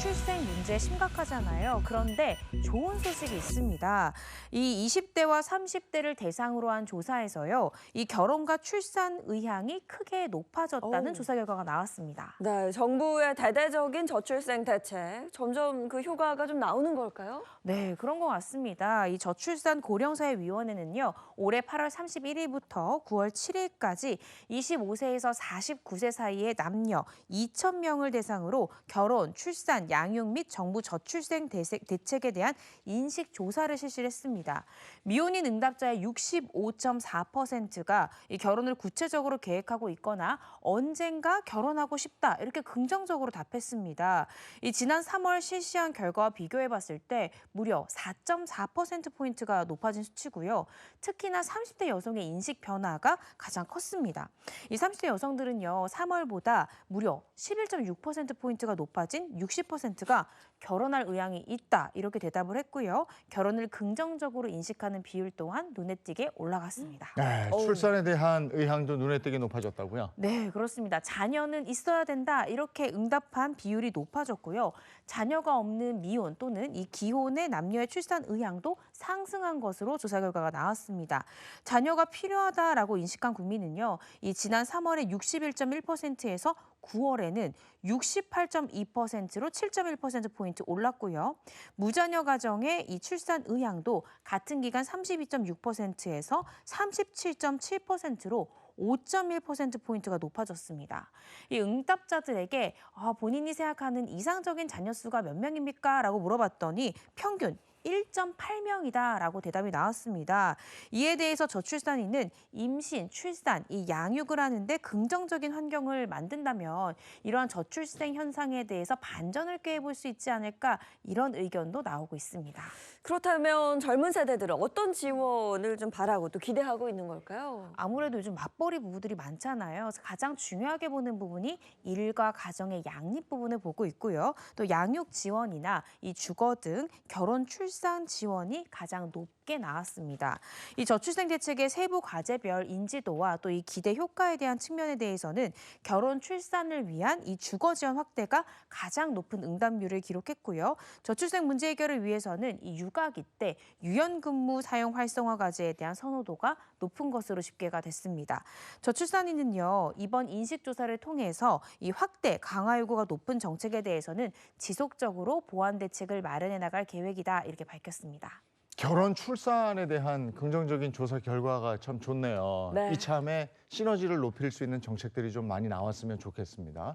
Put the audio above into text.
저출생 문제 심각하잖아요. 그런데 좋은 소식이 있습니다. 이 20대와 30대를 대상으로 한 조사에서요. 이 결혼과 출산 의향이 크게 높아졌다는 조사 결과가 나왔습니다. 네, 정부의 대대적인 저출생 대책, 점점 그 효과가 좀 나오는 걸까요? 네, 그런 것 같습니다. 이 저출산 고령사회위원회는요, 올해 8월 31일부터 9월 7일까지 25세에서 49세 사이의 남녀 2,000명을 대상으로 결혼, 출산, 양육 및 정부 저출생 대책에 대한 인식 조사를 실시를 했습니다. 미혼인 응답자의 65.4%가 이 결혼을 구체적으로 계획하고 있거나 언젠가 결혼하고 싶다 이렇게 긍정적으로 답했습니다. 이 지난 3월 실시한 결과와 비교해 봤을 때 무려 4.4%포인트가 높아진 수치고요. 특히나 30대 여성의 인식 변화가 가장 컸습니다. 이 30대 여성들은요, 3월보다 무려 11.6%포인트가 높아진 60%가 결혼할 의향이 있다 이렇게 대답을 했고요. 결혼을 긍정적으로 인식하는 비율 또한 눈에 띄게 올라갔습니다. 네, 출산에 대한 의향도 눈에 띄게 높아졌다고요? 네, 그렇습니다. 자녀는 있어야 된다 이렇게 응답한 비율이 높아졌고요. 자녀가 없는 미혼 또는 이 기혼의 남녀의 출산 의향도 상승한 것으로 조사 결과가 나왔습니다. 자녀가 필요하다라고 인식한 국민은요, 이 지난 3월에 61.1%에서 9월에는 68.2%로 7.1%포인트 올랐고요. 무자녀 가정의 이 출산 의향도 같은 기간 32.6%에서 37.7%로 5.1%포인트가 높아졌습니다. 이 응답자들에게 본인이 생각하는 이상적인 자녀 수가 몇 명입니까? 라고 물어봤더니 평균 1.8명이다라고 대답이 나왔습니다. 이에 대해서 저출산인은 임신, 출산, 이 양육을 하는데 긍정적인 환경을 만든다면 이러한 저출생 현상에 대해서 반전을 꾀해볼 수 있지 않을까 이런 의견도 나오고 있습니다. 그렇다면 젊은 세대들은 어떤 지원을 좀 바라고 또 기대하고 있는 걸까요? 아무래도 요즘 맞벌이 부부들이 많잖아요. 그래서 가장 중요하게 보는 부분이 일과 가정의 양립 부분을 보고 있고요. 또 양육 지원이나 이 주거 등 결혼 출산 지원이 가장 높게 나왔습니다. 이 저출생 대책의 세부 과제별 인지도와 또 이 기대 효과에 대한 측면에 대해서는 결혼 출산을 위한 이 주거 지원 확대가 가장 높은 응답률을 기록했고요. 저출생 문제 해결을 위해서는 이 육아기 때 유연근무 사용 활성화 과제에 대한 선호도가 높은 것으로 집계가 됐습니다. 저출산인은요, 이번 인식조사를 통해서 이 확대, 강화 요구가 높은 정책에 대해서는 지속적으로 보완 대책을 마련해 나갈 계획이다 이렇게 밝혔습니다. 결혼 출산에 대한 긍정적인 조사 결과가 참 좋네요. 네. 이참에 시너지를 높일 수 있는 정책들이 좀 많이 나왔으면 좋겠습니다.